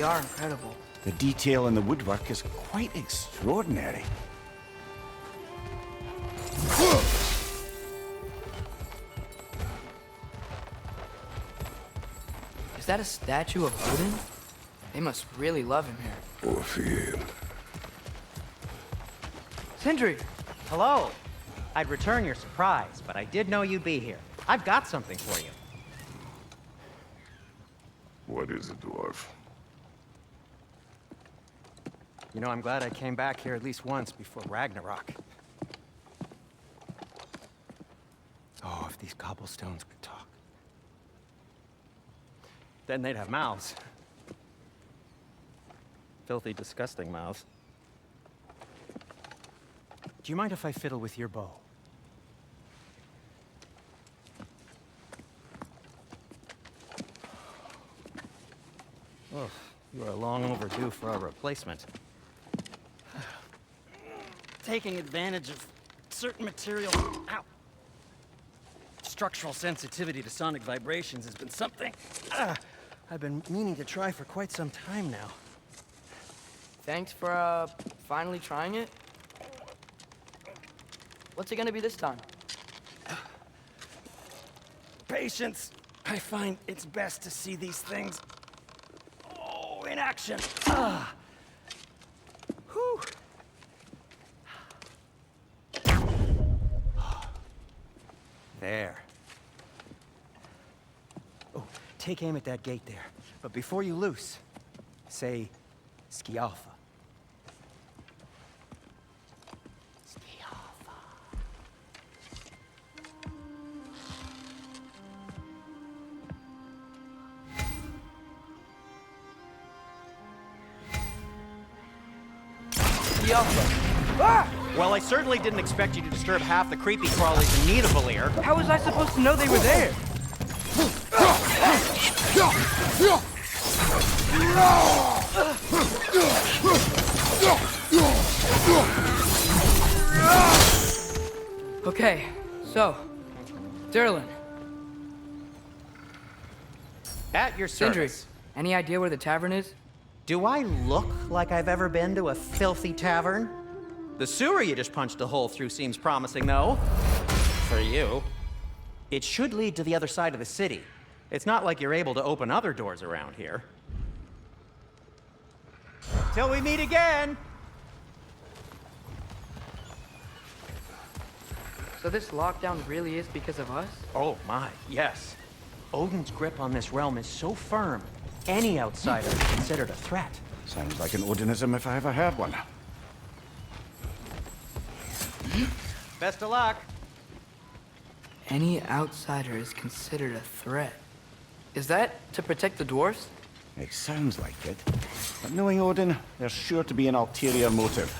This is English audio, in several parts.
are incredible. The detail in the woodwork is quite extraordinary. Is that a statue of Odin? They must really love him here. Or fear. Sindri! Hello. I'd return your surprise, but I did know you'd be here. I've got something for you. What is it, dwarf? You know, I'm glad I came back here at least once before Ragnarok. Oh, if these cobblestones could talk. Then they'd have mouths. Filthy, disgusting mouths. Do you mind if I fiddle with your bow? Oh, you are long overdue for a replacement. Taking advantage of certain materials. Ow! Structural sensitivity to sonic vibrations has been something I've been meaning to try for quite some time now. Thanks for, finally trying it. What's it gonna be this time? Patience. I find it's best to see these things, in action. Whew. There. Oh, take aim at that gate there. But before you loose, say, Skialfa. Well, I certainly didn't expect you to disturb half the creepy crawlies in Nidavellir. How was I supposed to know they were there? Okay, so, Durlin. At your Sindri, service. any idea where the tavern is? Do I look like I've ever been to a filthy tavern? The sewer you just punched a hole through seems promising, though. For you. It should lead to the other side of the city. It's not like you're able to open other doors around here. Till we meet again! So this lockdown really is because of us? Oh my, yes. Odin's grip on this realm is so firm, any outsider is considered a threat. Sounds like an Odinism if I ever heard one. Best of luck. Any outsider is considered a threat. Is that to protect the dwarves? It sounds like it. But knowing Odin, there's sure to be an ulterior motive.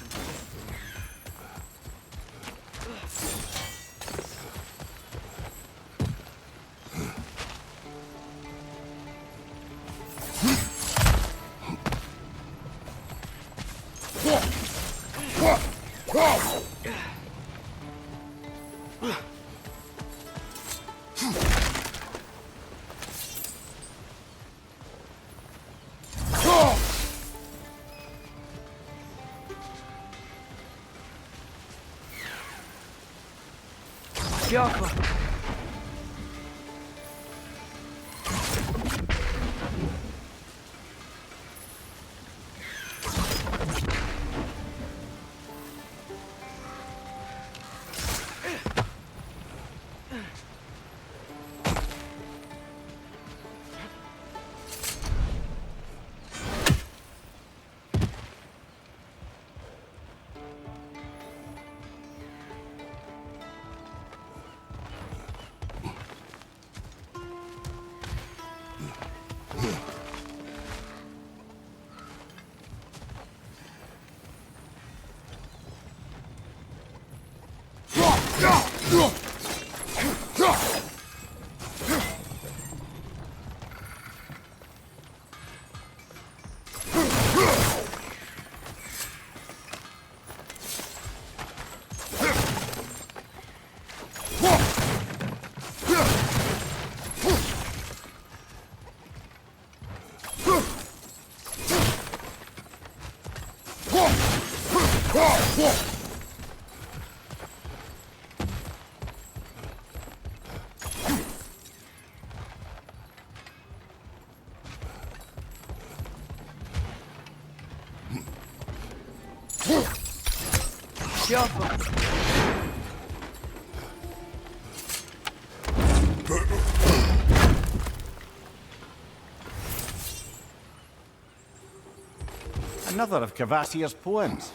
Yoko. Another of Kvasir's poems.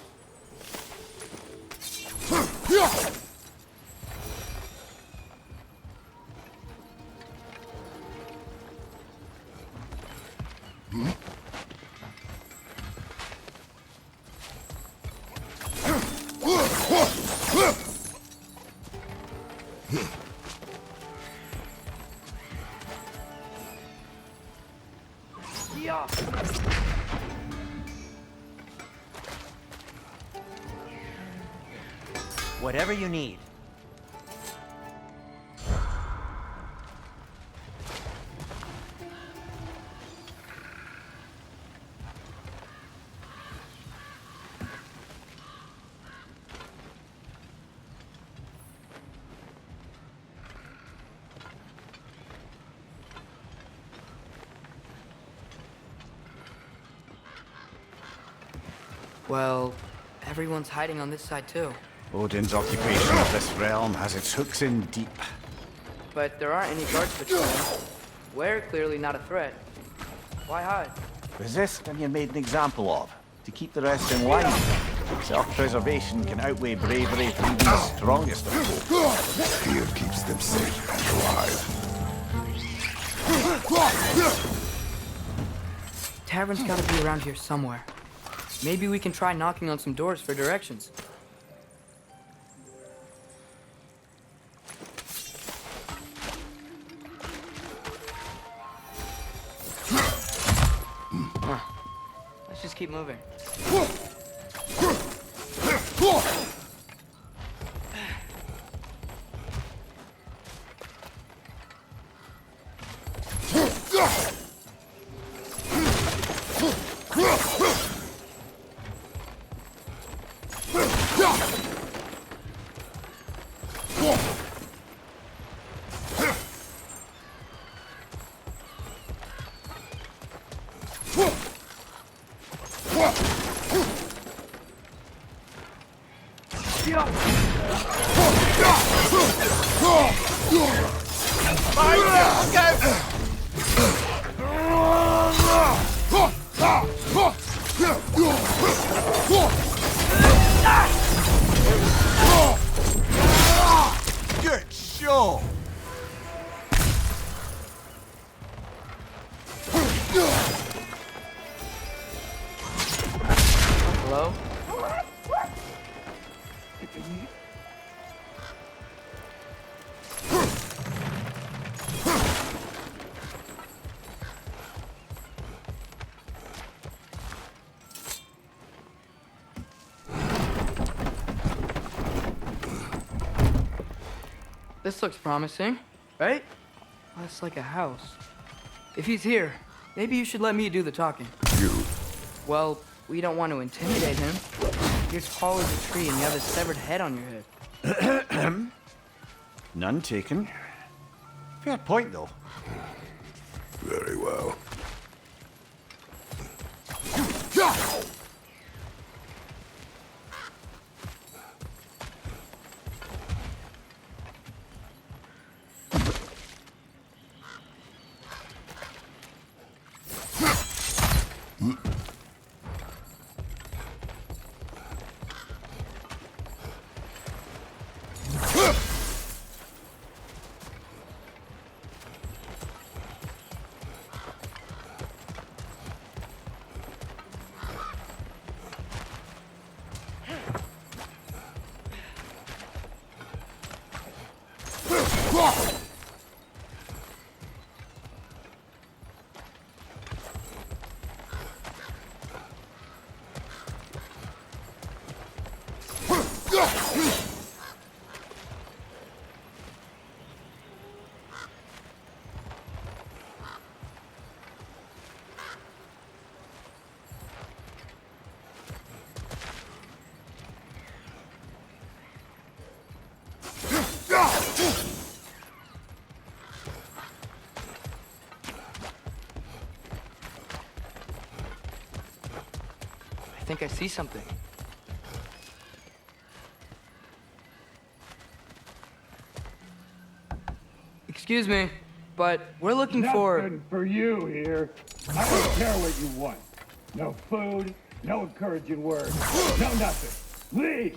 Whatever you need. Well, everyone's hiding on this side too. Odin's occupation of this realm has its hooks in deep. But there aren't any guards patrolling. We're clearly not a threat. Why hide? Resist and you're made an example of, to keep the rest in line. Self-preservation can outweigh bravery for even the strongest of foes. Fear keeps them safe and alive. Tavern's gotta be around here somewhere. Maybe we can try knocking on some doors for directions. Let's just keep moving. Good show! Hello? This looks promising, right? Oh, it's like a house. If he's here, maybe you should let me do the talking. You. Well, we don't want to intimidate him. You're tall as a tree and you have a severed head on your head. None taken. Fair point, though. Very well. think I see something. Excuse me, but we're looking for... Nothing for you here. I don't care what you want. No food, no encouraging words, no nothing. Leave!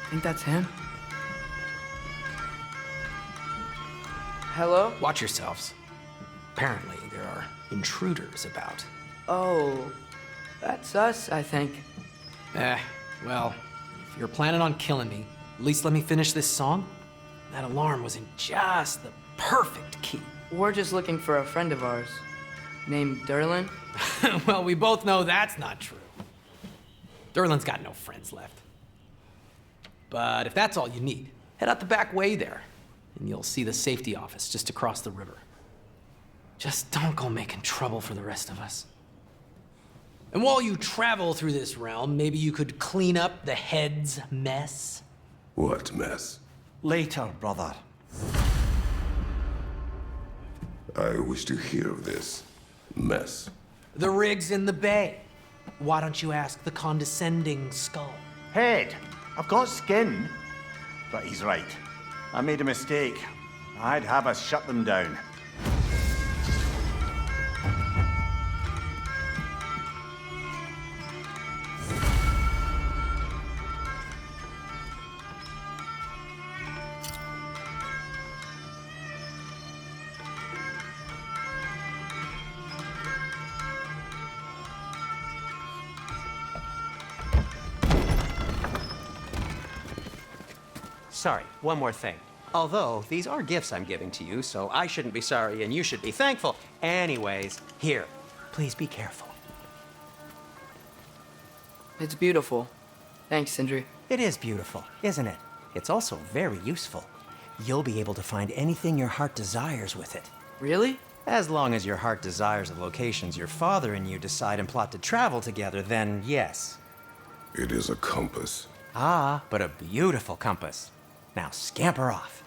Think that's him? Hello? Watch yourselves. Apparently, there are intruders about. Oh, that's us, I think. Well, if you're planning on killing me, at least let me finish this song. That alarm was in just the perfect key. We're just looking for a friend of ours, named Durlin. Well, we both know that's not true. Durlin's got no friends left. But if that's all you need, head out the back way there, and you'll see the safety office just across the river. Just don't go making trouble for the rest of us. And while you travel through this realm, maybe you could clean up the head's mess? What mess? Later, brother. I wish to hear of this mess. The rig's in the bay. Why don't you ask the condescending skull? Head, I've got skin. But he's right. I made a mistake. I'd have us shut them down. Sorry, one more thing. Although, these are gifts I'm giving to you, so I shouldn't be sorry and you should be thankful. Anyways, here, please be careful. It's beautiful. Thanks, Sindri. It is beautiful, isn't it? It's also very useful. You'll be able to find anything your heart desires with it. Really? As long as your heart desires the locations your father and you decide and plot to travel together, then yes. It is a compass. Ah, but a beautiful compass. Now scamper off.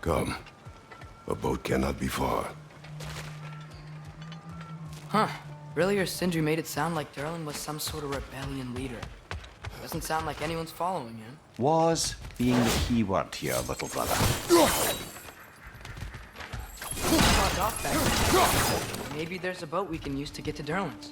Come. A boat cannot be far. Huh. Earlier, Sindri made it sound like Durlin was some sort of rebellion leader. Doesn't sound like anyone's following him. Was being the key word here, little brother. Fuck off back there. Maybe there's a boat we can use to get to Durlin's.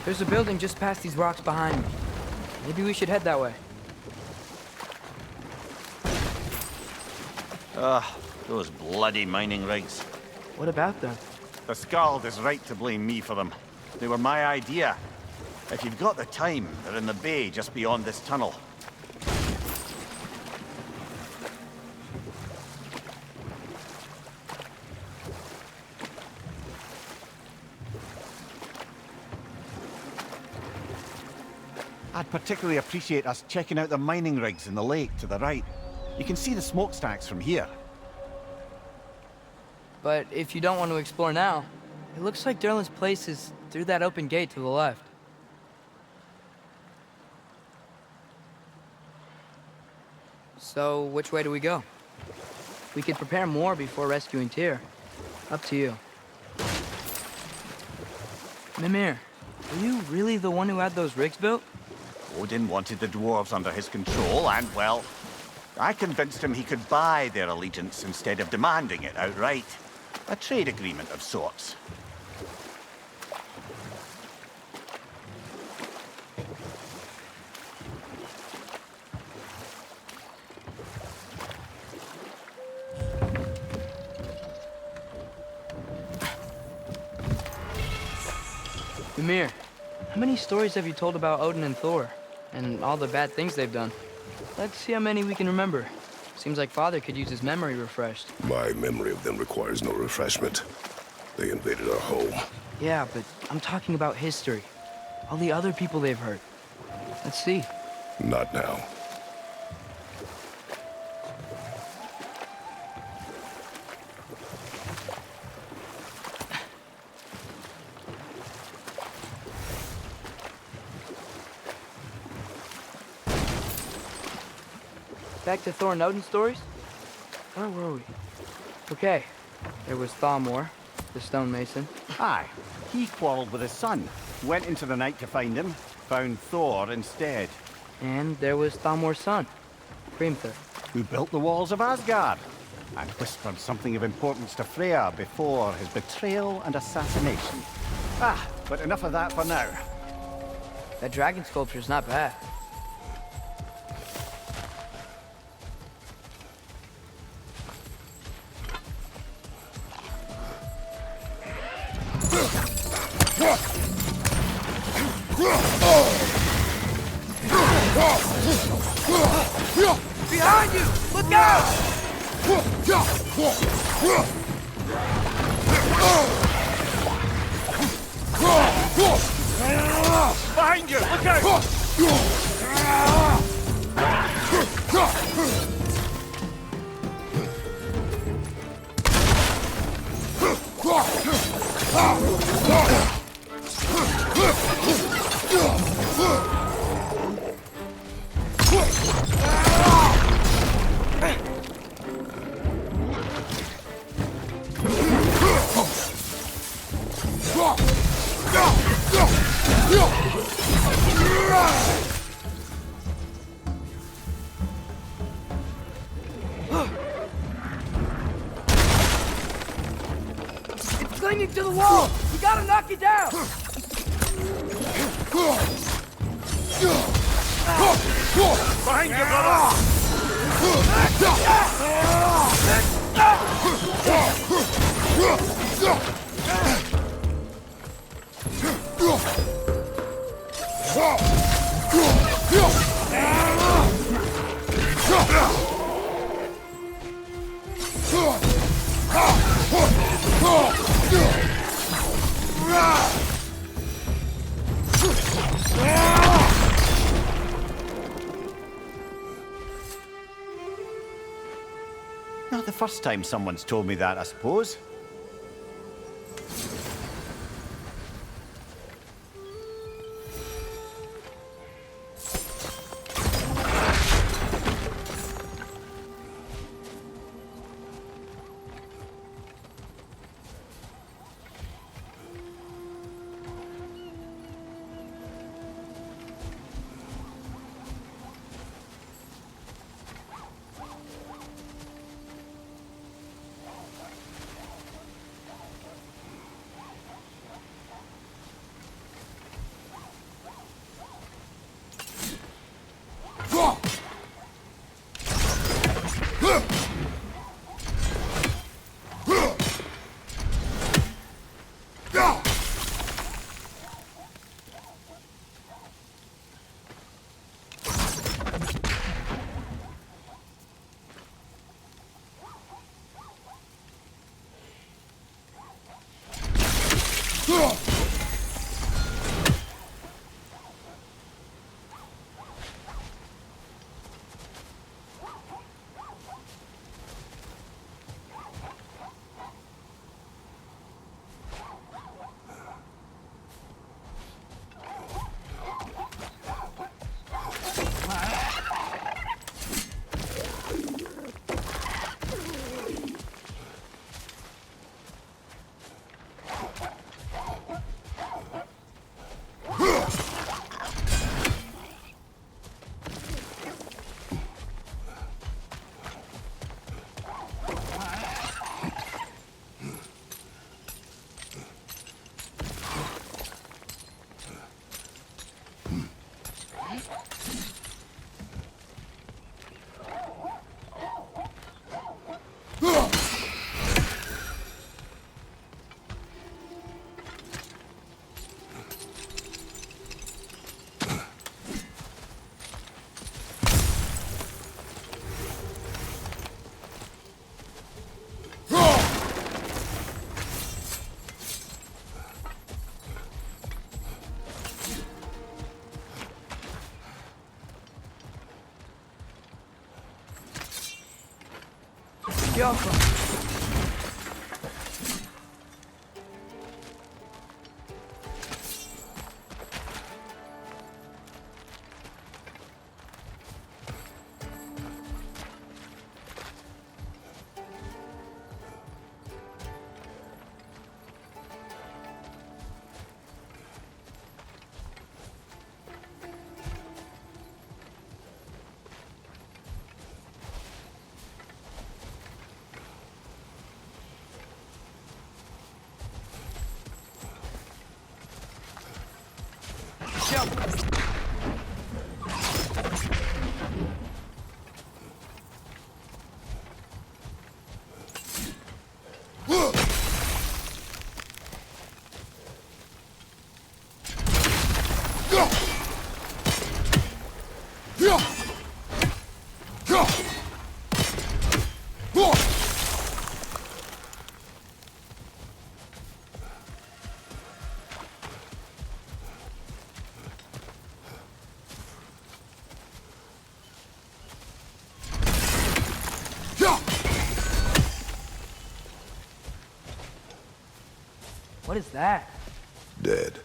There's a building just past these rocks behind me. Maybe we should head that way. Those bloody mining rigs. What about them? The Skald is right to blame me for them. They were my idea. If you've got the time, they're in the bay just beyond this tunnel. I'd particularly appreciate us checking out the mining rigs in the lake to the right. You can see the smokestacks from here. But if you don't want to explore now, it looks like Durlin's place is through that open gate to the left. So, which way do we go? We could prepare more before rescuing Tyr. Up to you. Mimir, were you really the one who had those rigs built? Odin wanted the dwarves under his control, and, well, I convinced him he could buy their allegiance instead of demanding it outright. A trade agreement of sorts. Mimir, how many stories have you told about Odin and Thor? And all the bad things they've done? Let's see how many we can remember. Seems like Father could use his memory refreshed. My memory of them requires no refreshment. They invaded our home. Yeah, but I'm talking about history. All the other people they've hurt. Let's see. Not now. Back to Thor and Odin stories? Where were we? Okay, there was Thalmor, the stonemason. Aye, he quarreled with his son. Went into the night to find him. Found Thor instead. And there was Thalmor's son, Hrimthur. Who built the walls of Asgard. And whispered something of importance to Freya before his betrayal and assassination. But enough of that for now. That dragon sculpture's not bad. Behind you! Look out! Behind you! Look out! It's clinging to the wall! You gotta knock it down! Behind you, brother! Not the first time someone's told me that, I suppose. Yoko. What is that? Dead.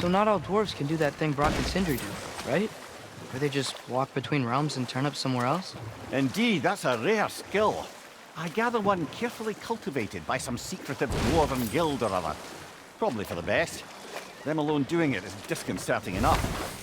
So not all dwarves can do that thing Brock and Sindri do, right? Where they just walk between realms and turn up somewhere else? Indeed, that's a rare skill. I gather one carefully cultivated by some secretive dwarven guild or other. Probably for the best. Them alone doing it is disconcerting enough.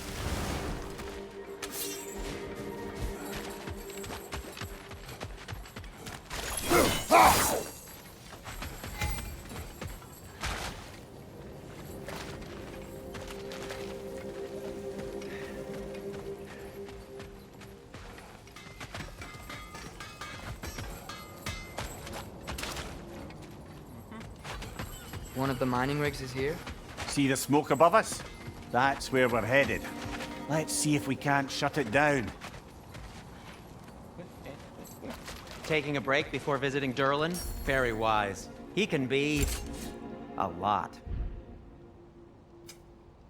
One of the mining rigs is here? See the smoke above us? That's where we're headed. Let's see if we can't shut it down. Taking a break before visiting Durlin? Very wise. He can be... a lot.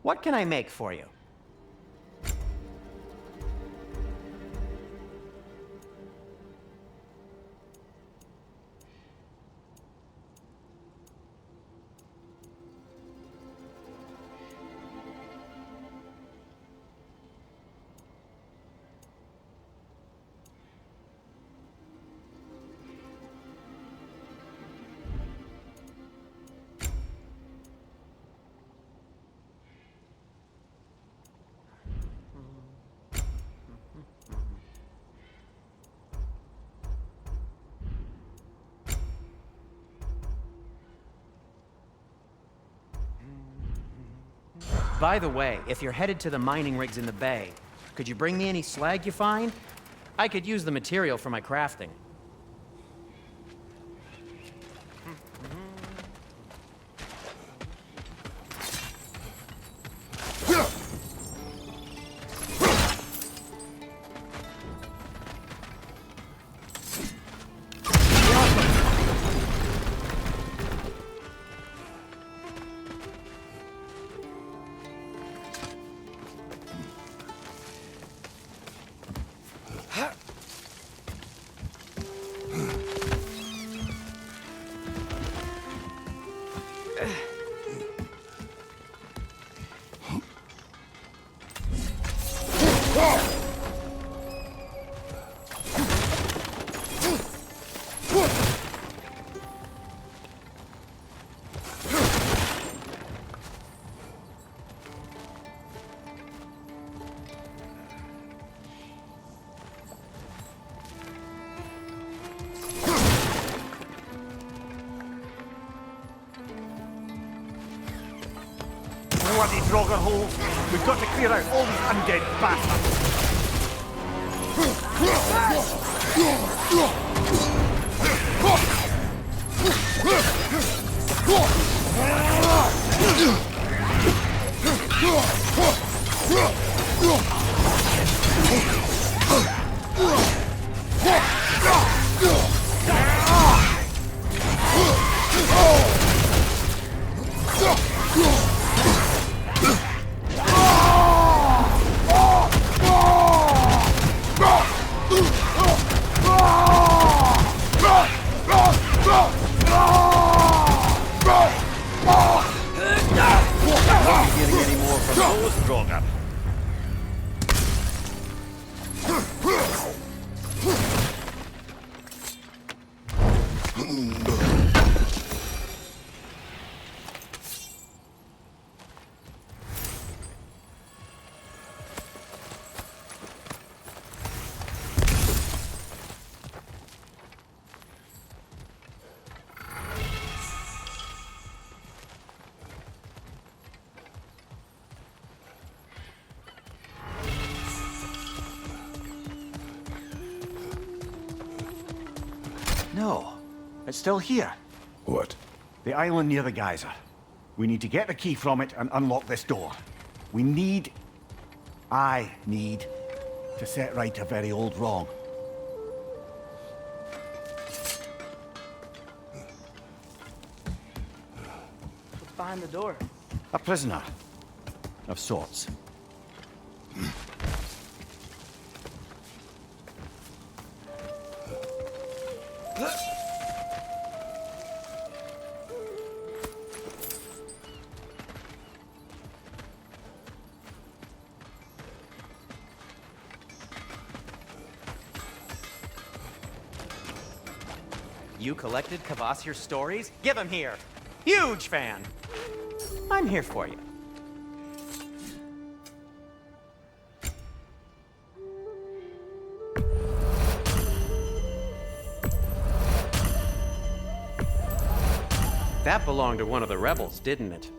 What can I make for you? By the way, if you're headed to the mining rigs in the bay, could you bring me any slag you find? I could use the material for my crafting. Bloody Draugr holes! We've got to clear out all these undead bastards! No, it's still here. What? The island near the geyser. We need to get the key from it and unlock this door. I need to set right a very old wrong. What's behind the door? A prisoner. Of sorts. You collected Kvasir's stories? Give them here. Huge fan. I'm here for you. That belonged to one of the rebels, didn't it?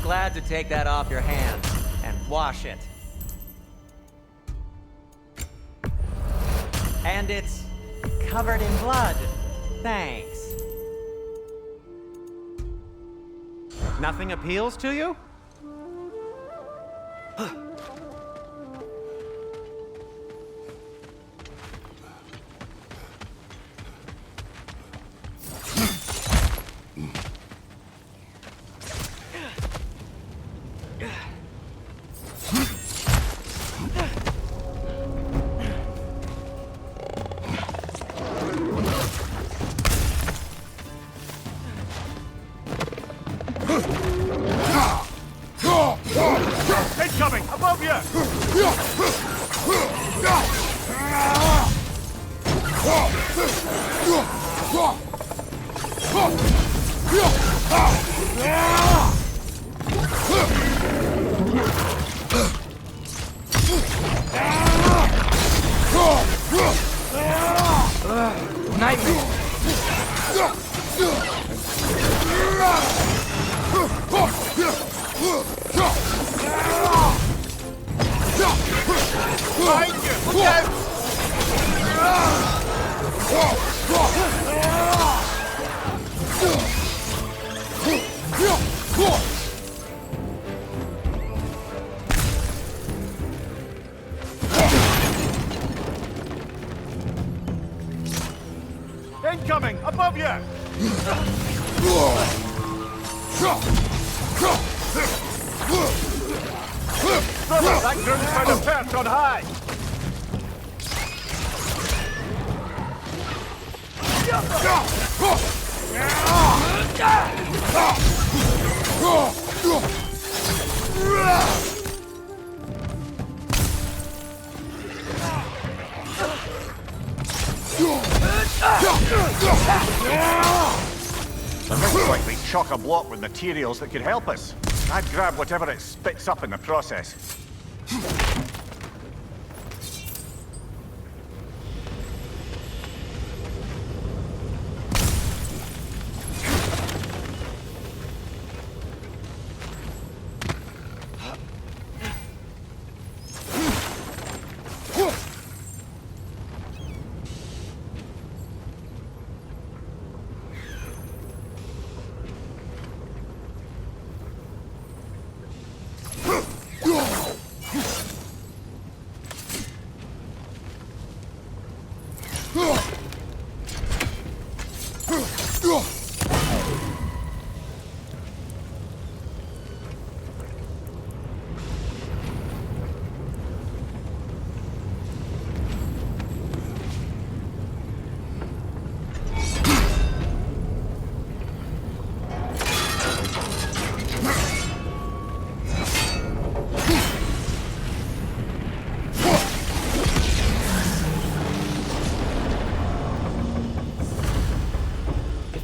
Glad to take that off your hands and wash it. And it's covered in blood. Thanks. Nothing appeals to you? Incoming! Above you! Nightmare! Behind you! Look out! Incoming! Above you! Brother, that groom's found a perch on high! There looks like we chock a block with materials that could help us. I'd grab whatever it spits up in the process.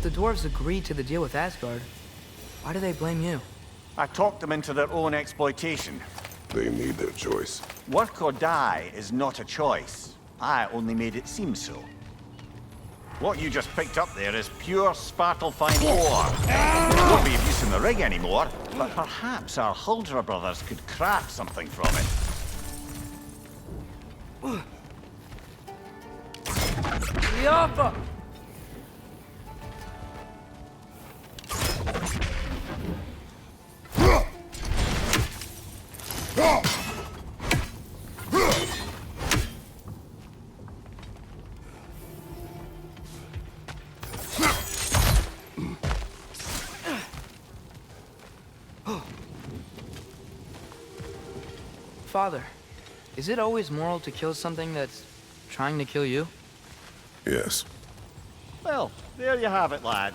The dwarves agreed to the deal with Asgard. Why do they blame you? I talked them into their own exploitation. They need their choice. Work or die is not a choice. I only made it seem so. What you just picked up there is pure Spartalfine ore. It won't be of use in the rig anymore, but perhaps our Huldra brothers could craft something from it. The offer! Father, is it always moral to kill something that's trying to kill you? Yes. Well, there you have it, lad.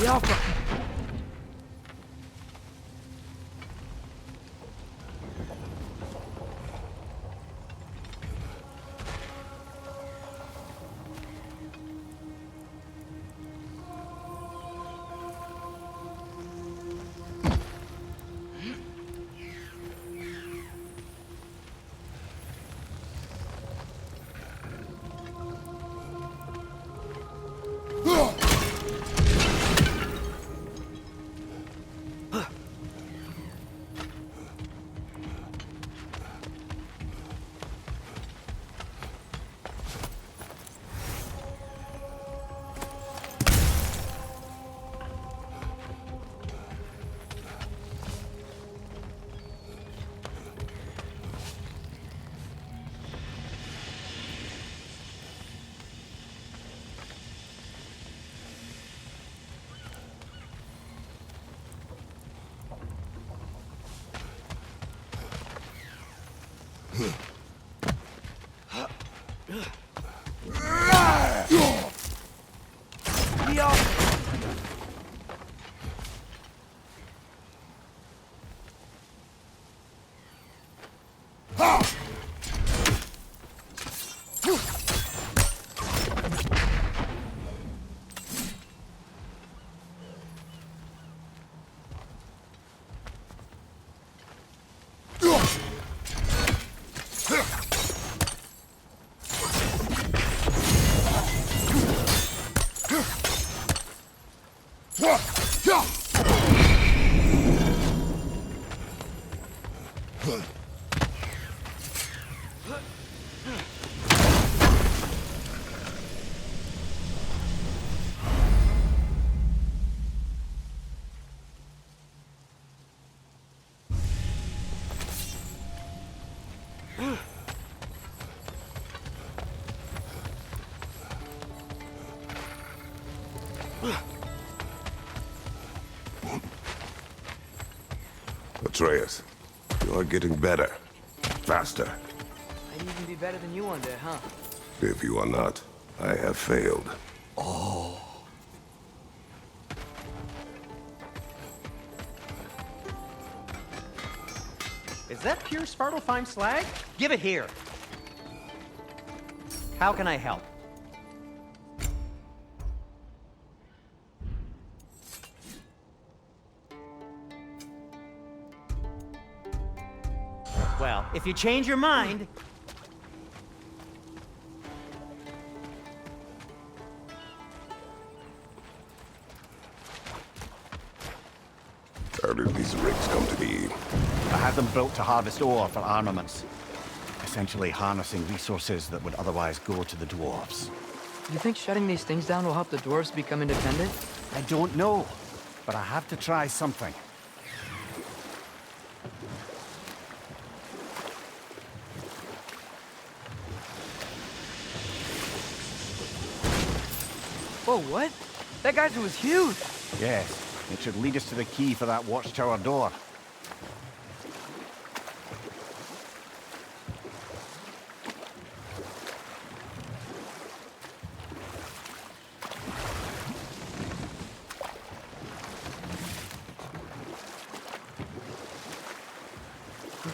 The Alpha. Atreus, you are getting better. Faster. I'd even be better than you one day, huh? If you are not, I have failed. Is that pure Svartalfheim slag? Give it here. How can I help? Well, if you change your mind... How did these rigs come to be? I had them built to harvest ore for armaments. Essentially harnessing resources that would otherwise go to the dwarves. You think shutting these things down will help the dwarves become independent? I don't know, but I have to try something. Whoa, what? That geyser was huge! Yes, it should lead us to the key for that watchtower door.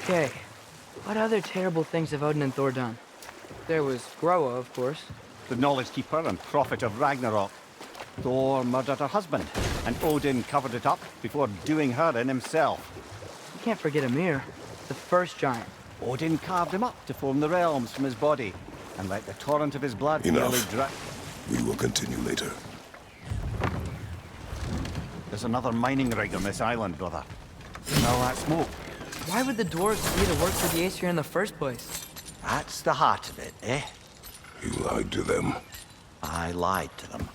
Okay, what other terrible things have Odin and Thor done? There was Groa, of course. The knowledge keeper and prophet of Ragnarok. Thor murdered her husband, and Odin covered it up before doing her in himself. Can't forget Ymir, the first giant. Odin carved him up to form the realms from his body, and let the torrent of his blood nearly drown. We will continue later. There's another mining rig on this island, brother. And all that smoke. Why would the dwarves agree to work for the Aesir in the first place? That's the heart of it, eh? You lied to them. I lied to them.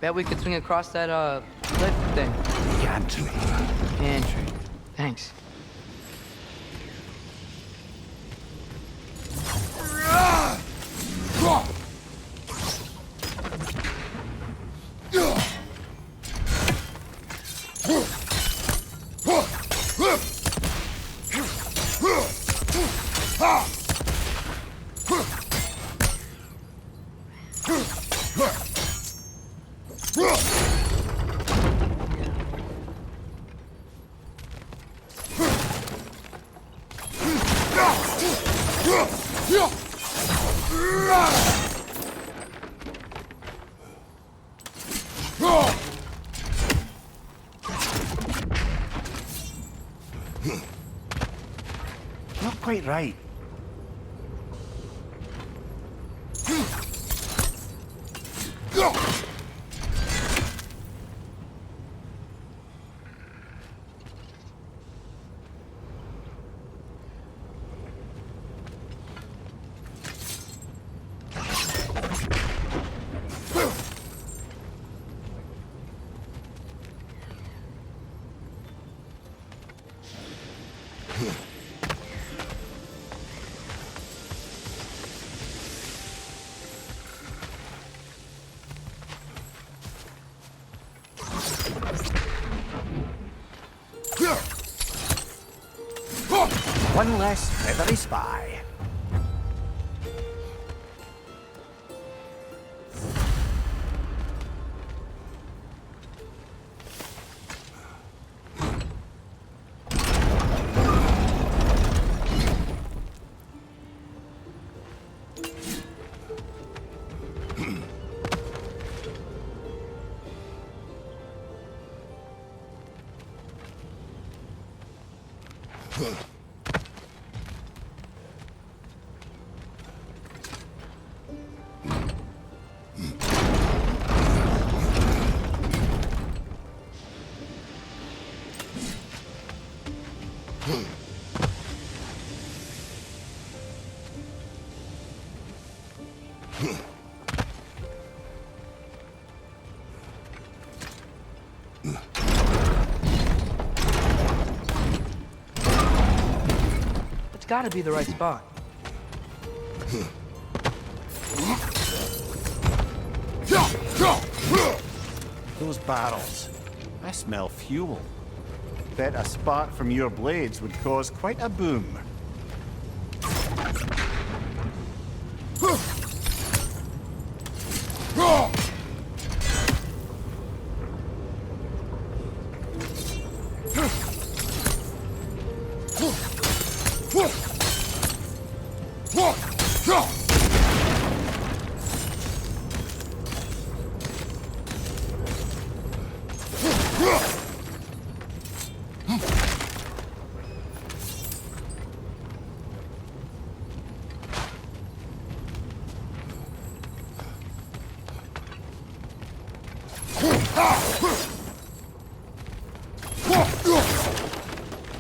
Bet we could swing across that, cliff thing. Gantry. Entry. Thanks. Not quite right. One less feathery spy. It's gotta be the right spot. Those barrels. I smell fuel. Bet a spark from your blades would cause quite a boom.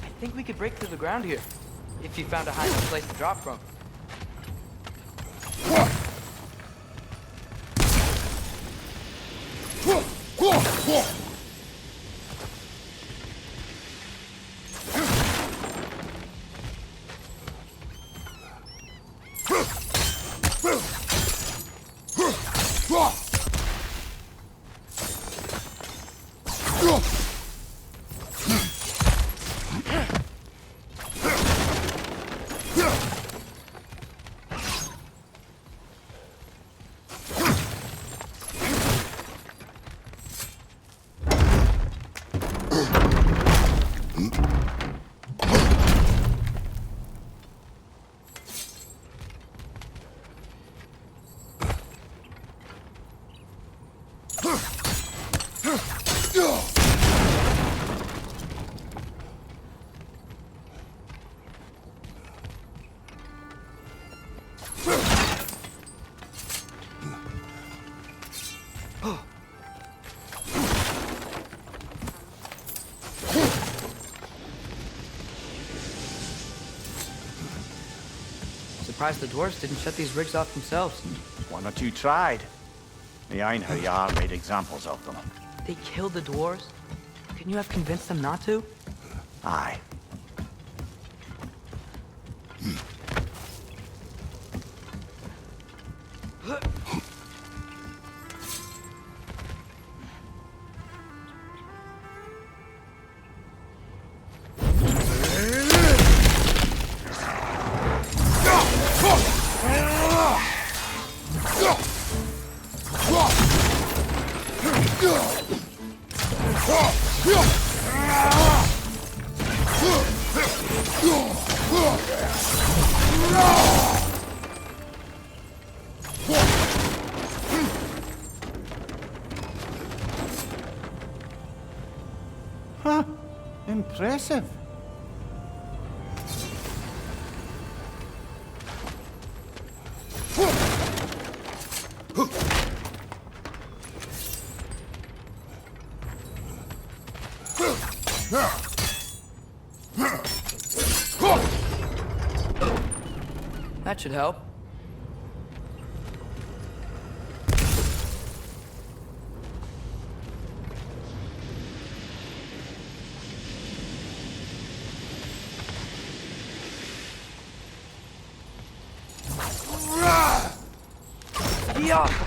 I think we could break through the ground here, if you found a high enough place to drop from. surprised the dwarves didn't shut these rigs off themselves. One or two tried. The Einherjar made examples of them. They killed the dwarves? Couldn't you have convinced them not to? Aye. Huh. Impressive. That should help. Yeah.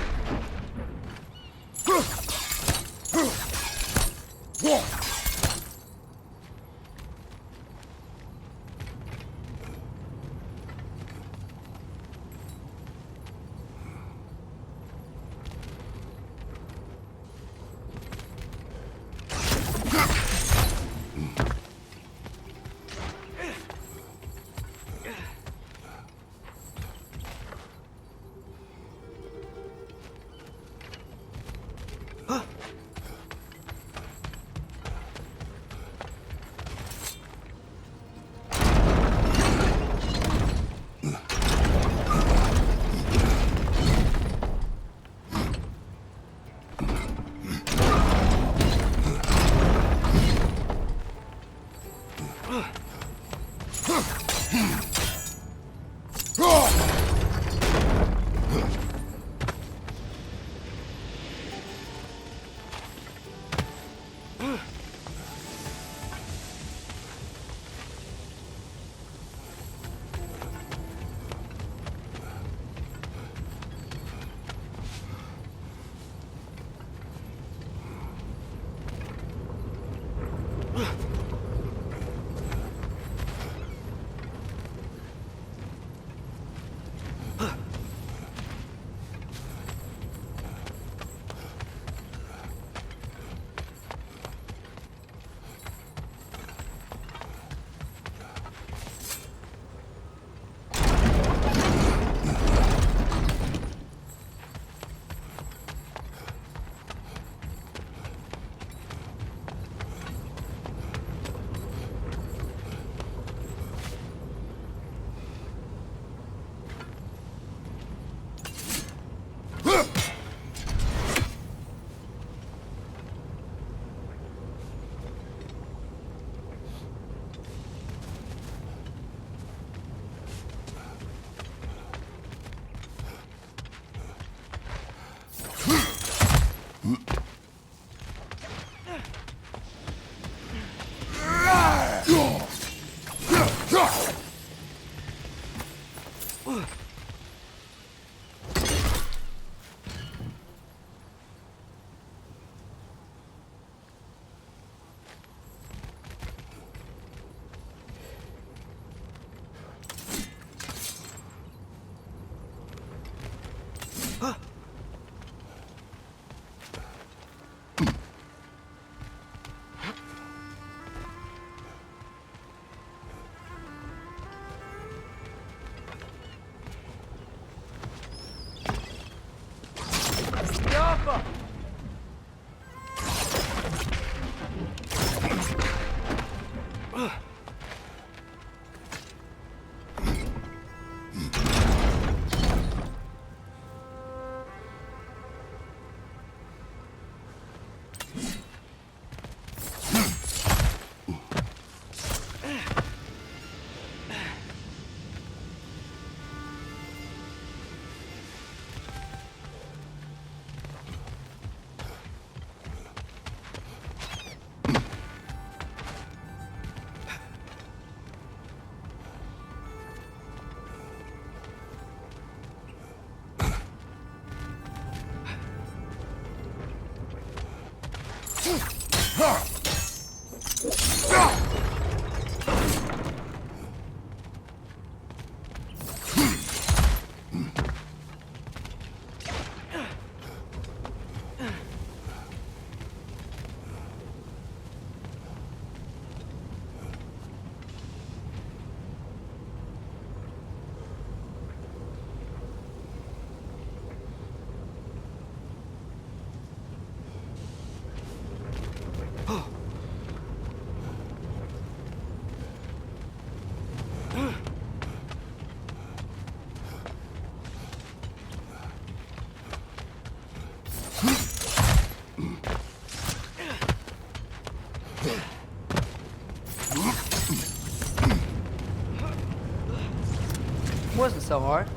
Wasn't so hard.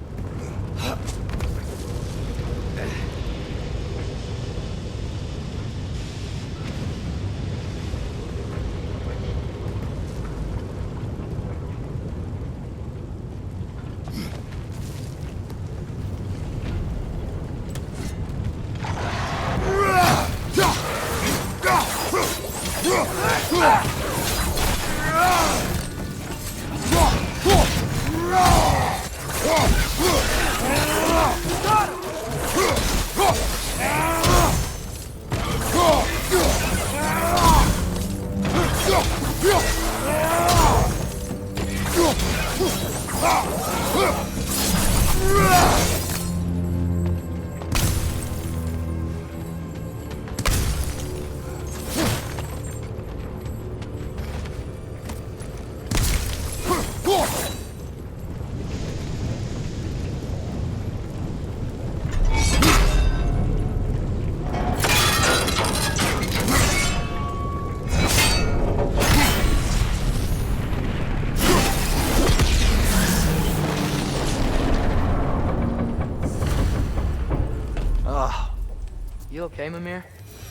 You okay, Mimir?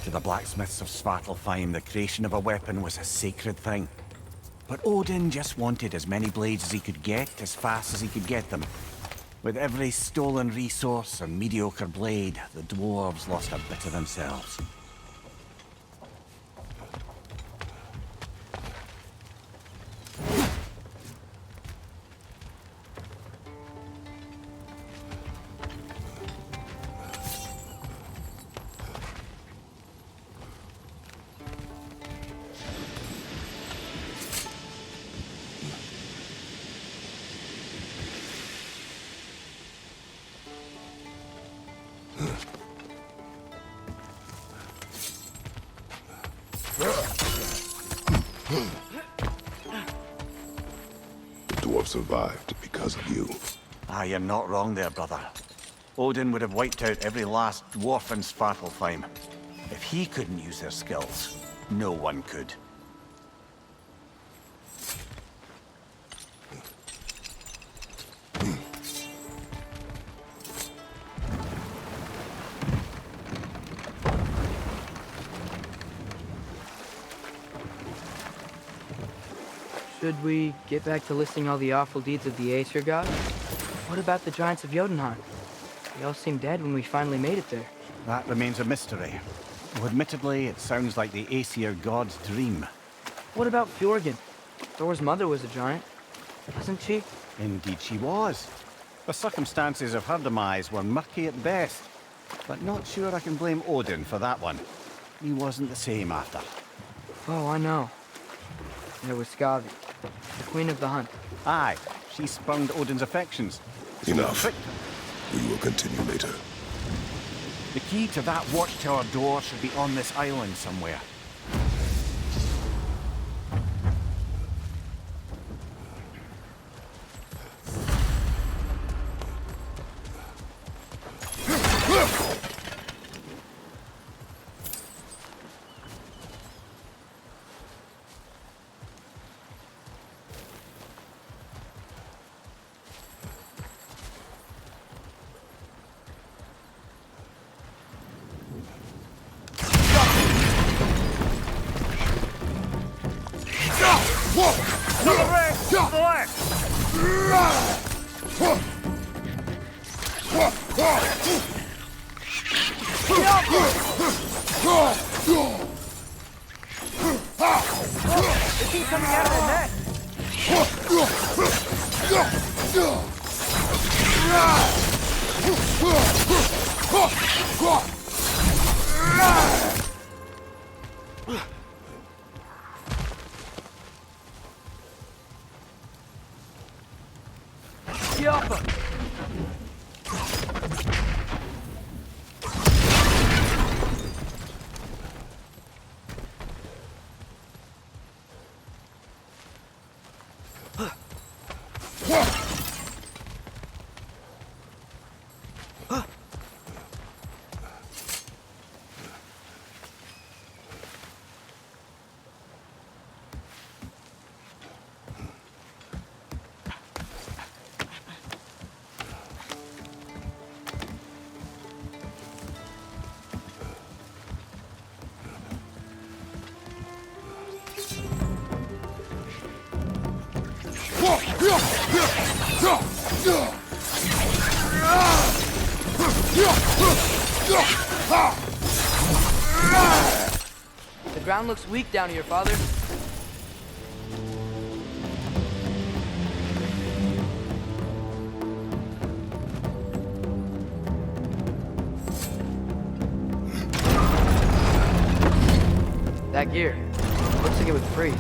To the blacksmiths of Svartalfheim, the creation of a weapon was a sacred thing. But Odin just wanted as many blades as he could get, as fast as he could get them. With every stolen resource and mediocre blade, the dwarves lost a bit of themselves. The dwarves survived because of you. Ah, you're not wrong there, brother. Odin would have wiped out every last dwarf in Svartalfheim. If he couldn't use their skills, no one could. Should we get back to listing all the awful deeds of the Aesir gods? What about the giants of Jotunheim? They all seemed dead when we finally made it there. That remains a mystery. Though admittedly, it sounds like the Aesir god's dream. What about Fjorgyn? Thor's mother was a giant, wasn't she? Indeed she was. The circumstances of her demise were murky at best. But not sure I can blame Odin for that one. He wasn't the same after. Oh, I know. There was Skavi, the queen of the hunt. Aye, she spurned Odin's affections. Enough. But We will continue later. the key to that watchtower door should be on this island somewhere. keep coming out of the net? Yappa! The ground looks weak down here, Father. That gear. Looks like it would freeze.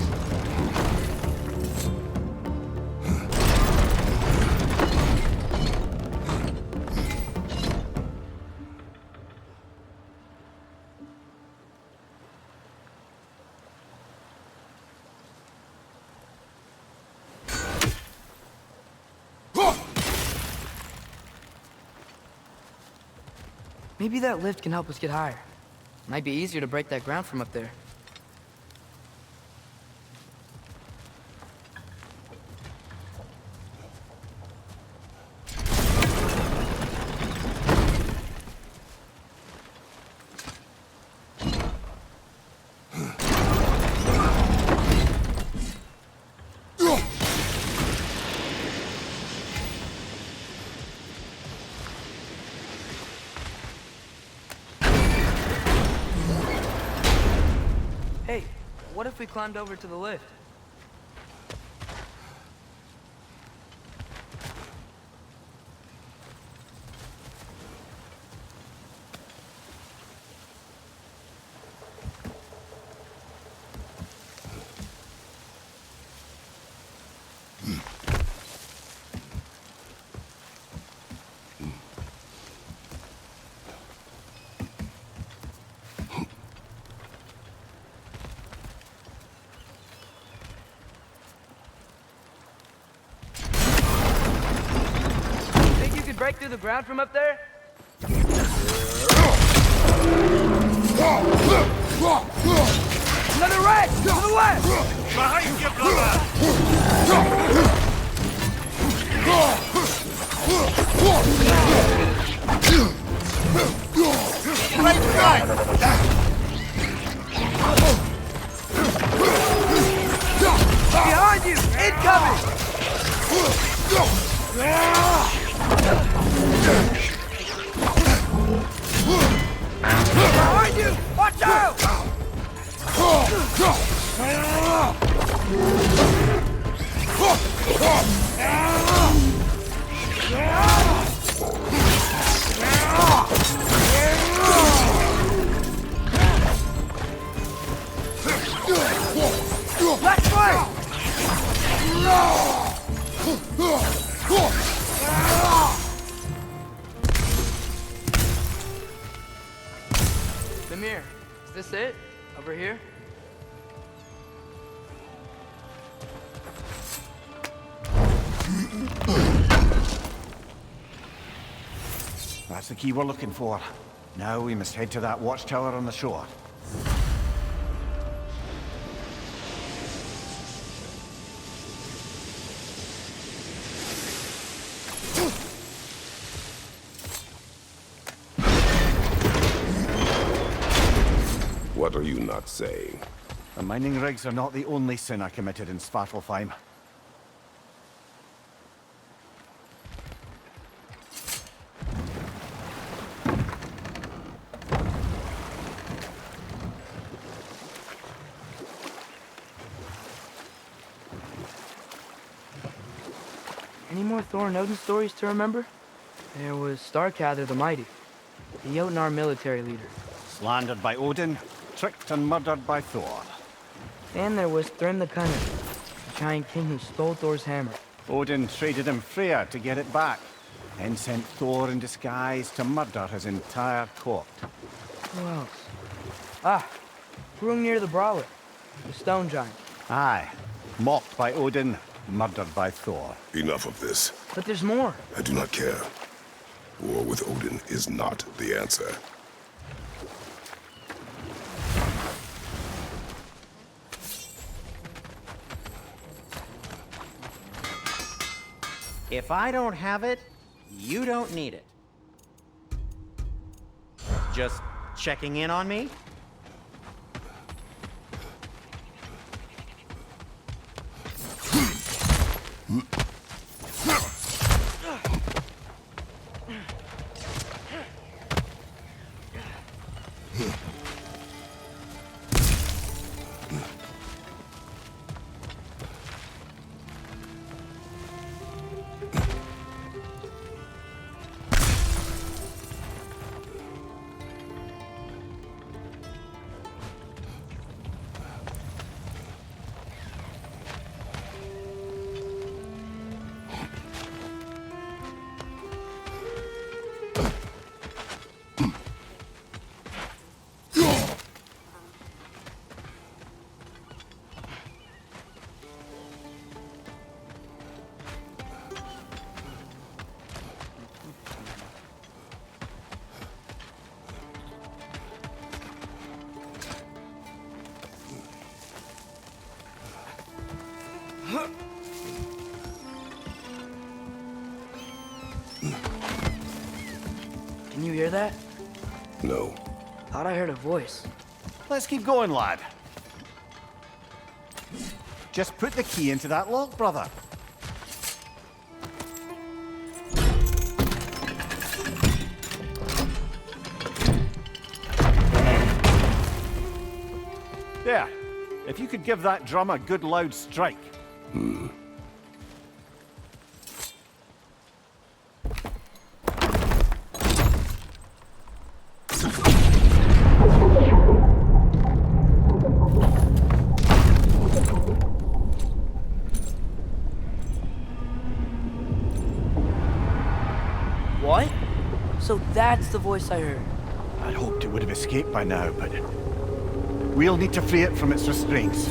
Maybe that lift can help us get higher. Might be easier to break that ground from up there. Hey, what if we climbed over to the lift? Break through the ground from up there? Another red! To the left! Behind you, brother! Right side! Behind you! Incoming! Behind you! Watch out! Let's fight! Mimir, is this it? Over here? That's the key we're looking for. Now we must head to that watchtower on the shore. What are you not saying? The mining rigs are not the only sin I committed in Svartalfheim. Any more Thor and Odin stories to remember? There was Starkather the Mighty, the Jotnar military leader. Slandered by Odin, tricked and murdered by Thor. And there was Thrym the Cunning, the giant king who stole Thor's hammer. Odin traded him Freya to get it back, then sent Thor in disguise to murder his entire court. Who else? Ah, Hrungnir the Brawler, the stone giant. Aye, mocked by Odin, murdered by Thor. Enough of this. But there's more. I do not care. War with Odin is not the answer. If I don't have it, you don't need it. Just checking in on me? Can you hear that? No. Thought I heard a voice. Let's keep going, lad. Just put the key into that lock, brother. There. If you could give that drum a good loud strike. What? So that's the voice I heard. I'd hoped it would have escaped by now, but we'll need to free it from its restraints.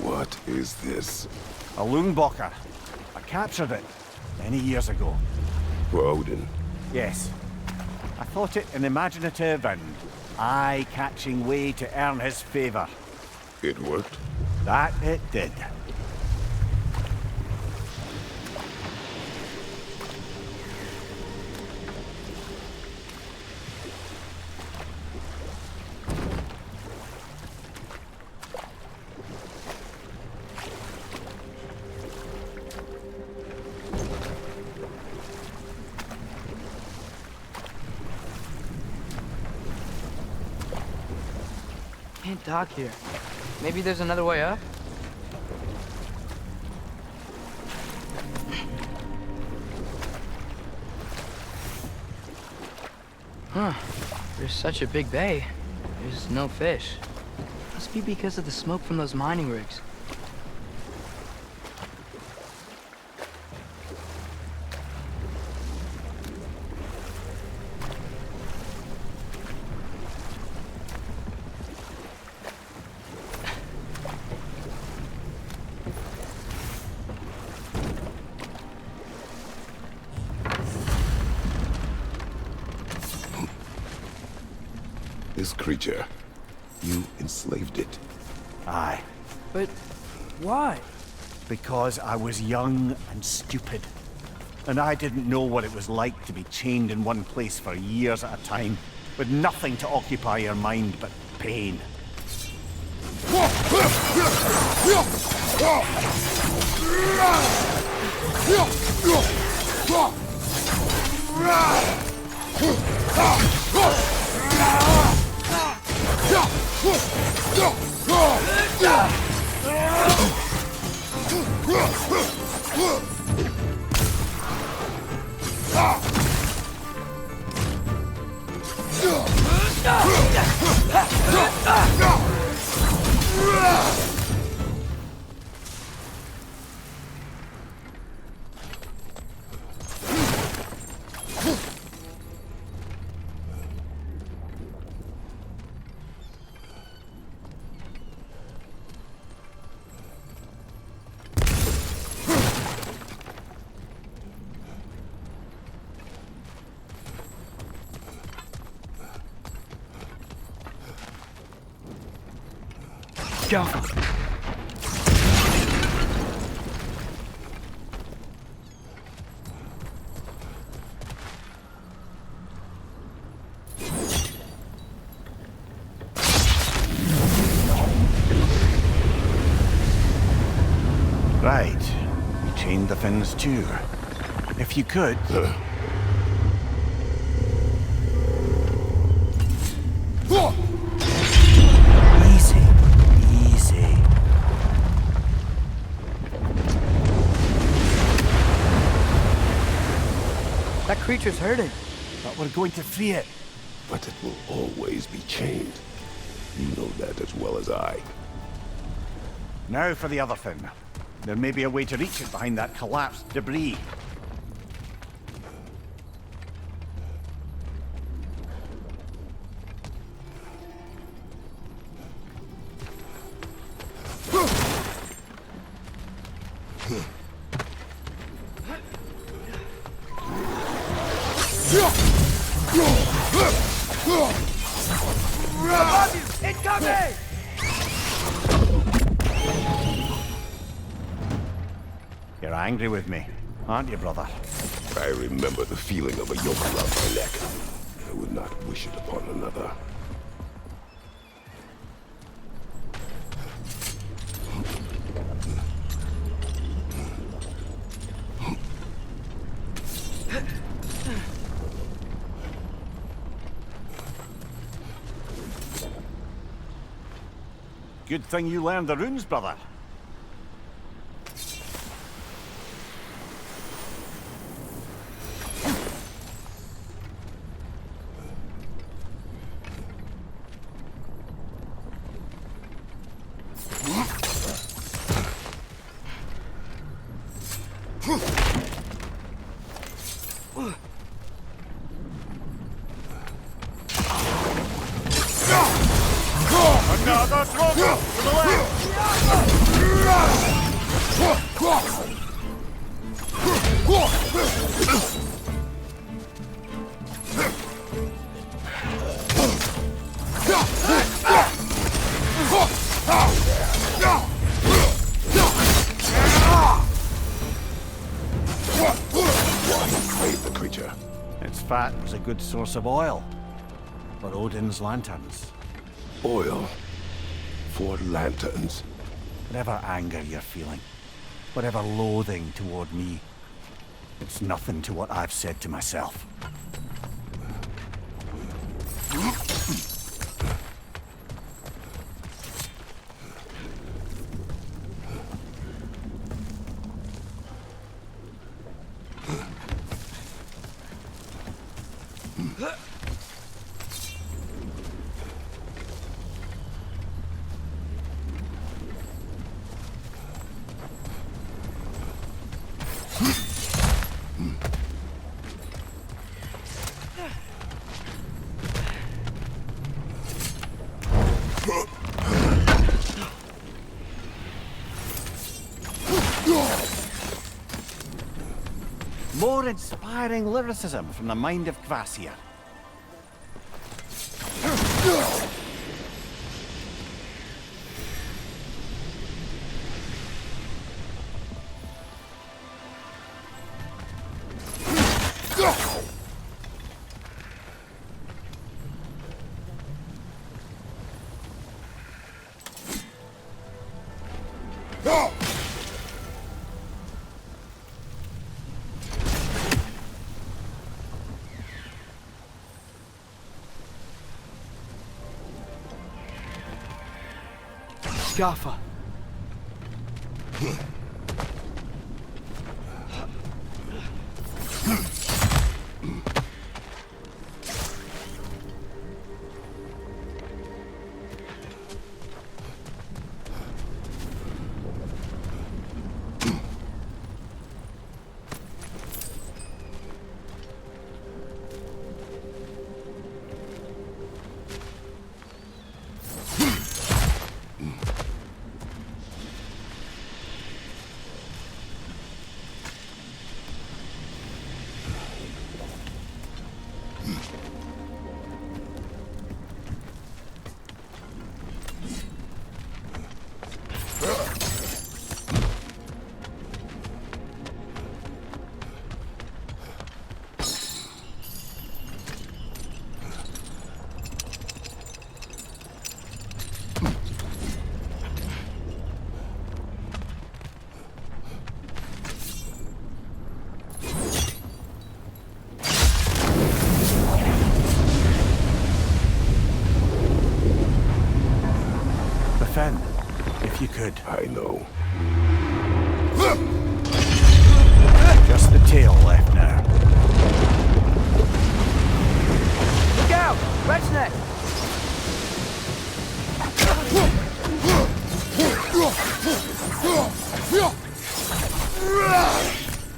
What is this? A Loonbocker. I captured it many years ago. For Odin. Yes. I thought it an imaginative and eye-catching way to earn his favor. It worked? That it did. Can't dock here. Maybe there's another way up? Huh. There's such a big bay. There's no fish. Must be because of the smoke from those mining rigs. This creature, you enslaved it. Aye. But why? Because I was young and stupid. And I didn't know what it was like to be chained in one place for years at a time, with nothing to occupy your mind but pain. Go. Right. You chained the fins too. If you could... Easy. Easy. That creature's hurting. But we're going to free it. But it will always be chained. You know that as well as I. Now for the other fin. There may be a way to reach it behind that collapsed debris. Incoming! You're angry with me, aren't you, brother? I remember the feeling of a yoke around my neck. I would not wish it upon another. Good thing you learned the runes, brother. Another struggle to the left! The creature. Its fat was a good source of oil for Odin's lanterns. Oil. For lanterns. Whatever anger you're feeling, whatever loathing toward me, it's nothing to what I've said to myself. More inspiring lyricism from the mind of Kvasir. Gaffa. If you could. I know. Just the tail left now. Look out! Red's neck!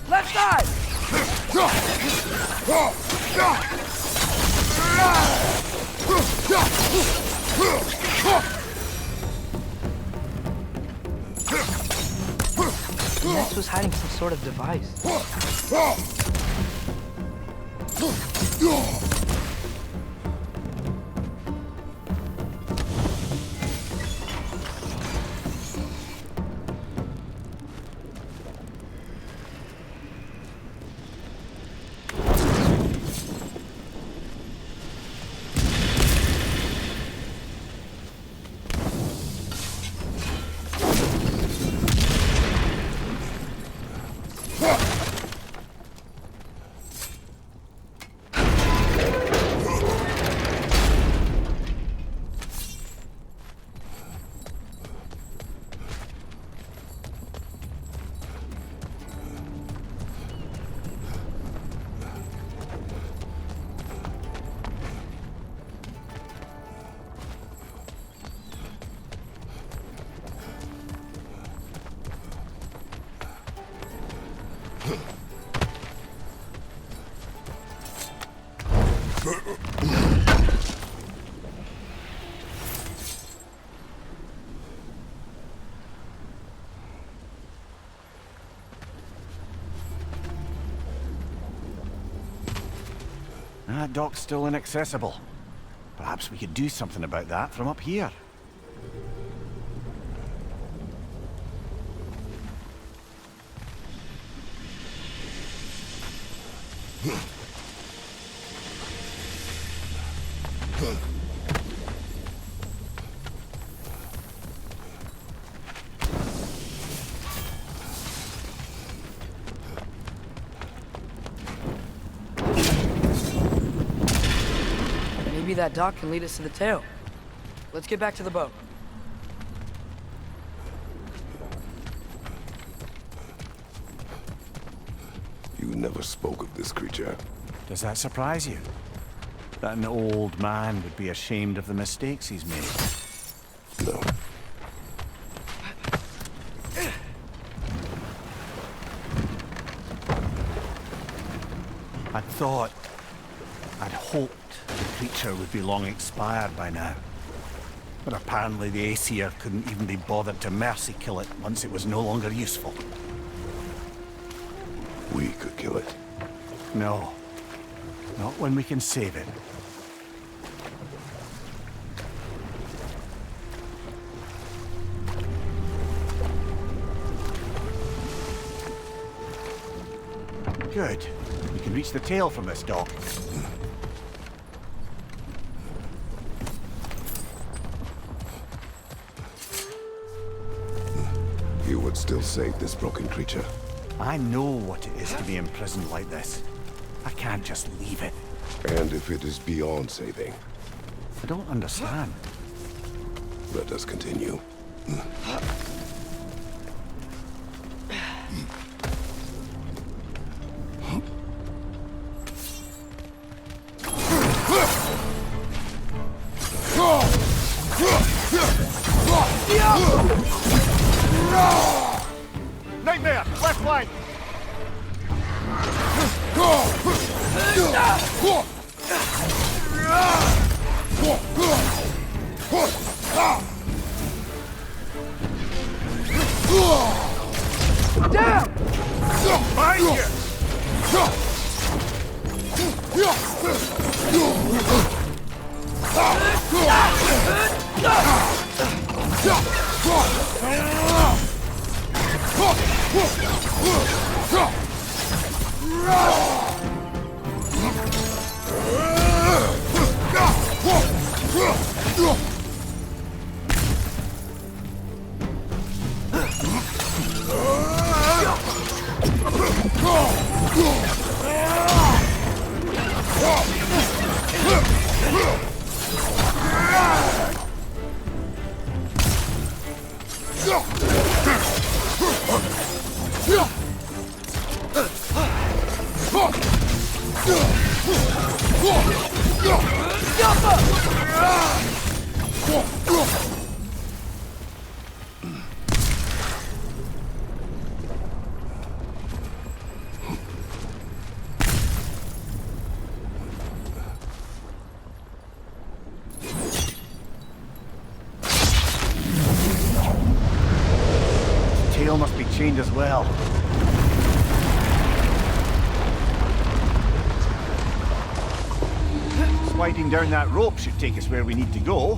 Left side! The nest was hiding some sort of device. That dock's still inaccessible. Perhaps we could do something about that from up here. Maybe that dock can lead us to the tail. Let's get back to the boat. You never spoke of this creature. Does that surprise you? That an old man would be ashamed of the mistakes he's made? No. I'd hoped the creature would be long expired by now. But apparently the Aesir couldn't even be bothered to mercy kill it once it was no longer useful. We could kill it. No. Not when we can save it. Good. We can reach the tail from this dock. You would still save this broken creature. I know what it is to be imprisoned like this. I can't just leave it. And if it is beyond saving, I don't understand. let us continue. Nightmare! Left flank! Down! Behind you! Tail must be chained as well. Sliding down that rope should take us where we need to go.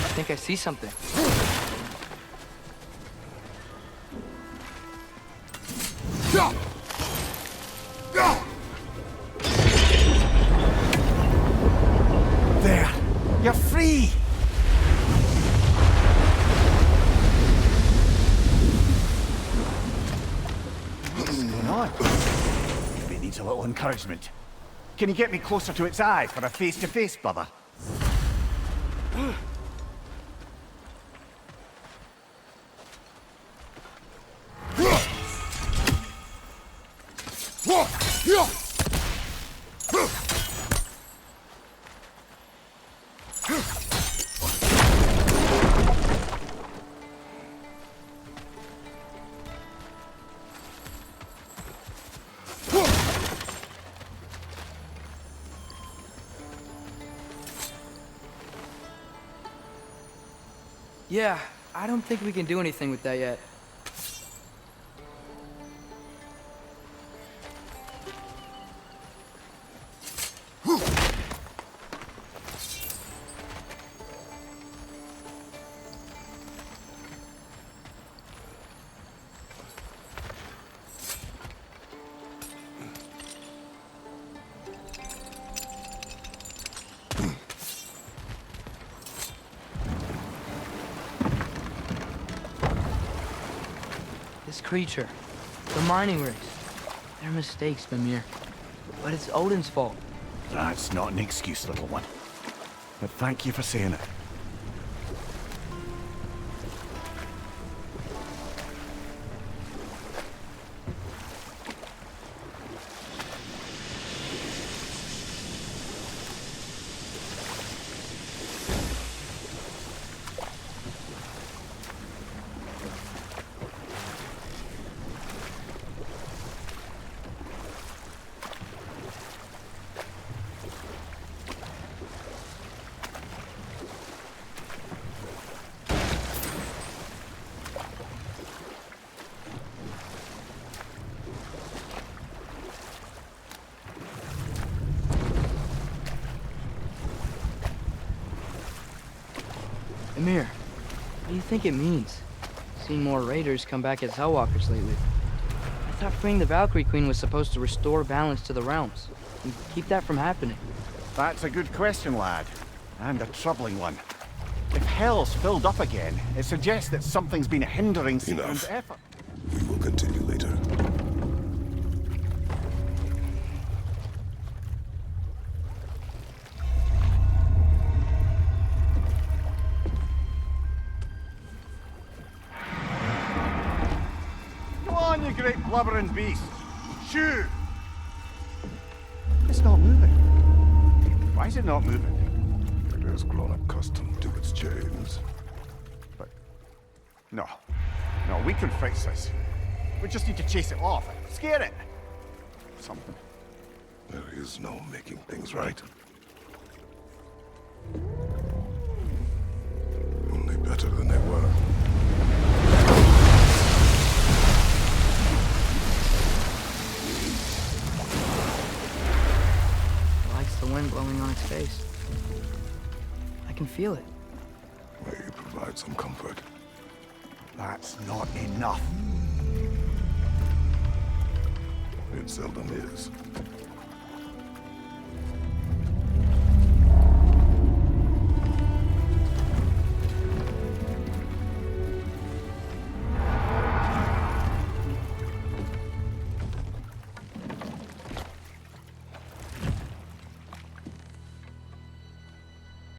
I think I see something. There! You're free! What's going on? Maybe it needs a little encouragement. Can you get me closer to its eye for a face-to-face, brother? Yeah, I don't think we can do anything with that yet. This creature, the mining race, they're mistakes, Mimir. But it's Odin's fault. That's not an excuse, little one. But thank you for saying it. Mimir, what do you think it means? Seen more raiders come back as Hellwalkers lately. I thought freeing the Valkyrie Queen was supposed to restore balance to the realms and keep that from happening. That's a good question, lad. And a troubling one. If Hell's filled up again, it suggests that something's been hindering Sigrun's effort. We will continue later. Go on, you great blubbering beast. Shoo! It's not moving. Why is it not moving? It has grown accustomed to its chains. But... No. No, we can face this. We just need to chase it off. Scare it. Something. There is no making things right. Only better than they were. It likes the wind blowing on its face. I can feel it. May you provide some comfort. That's not enough. It seldom is.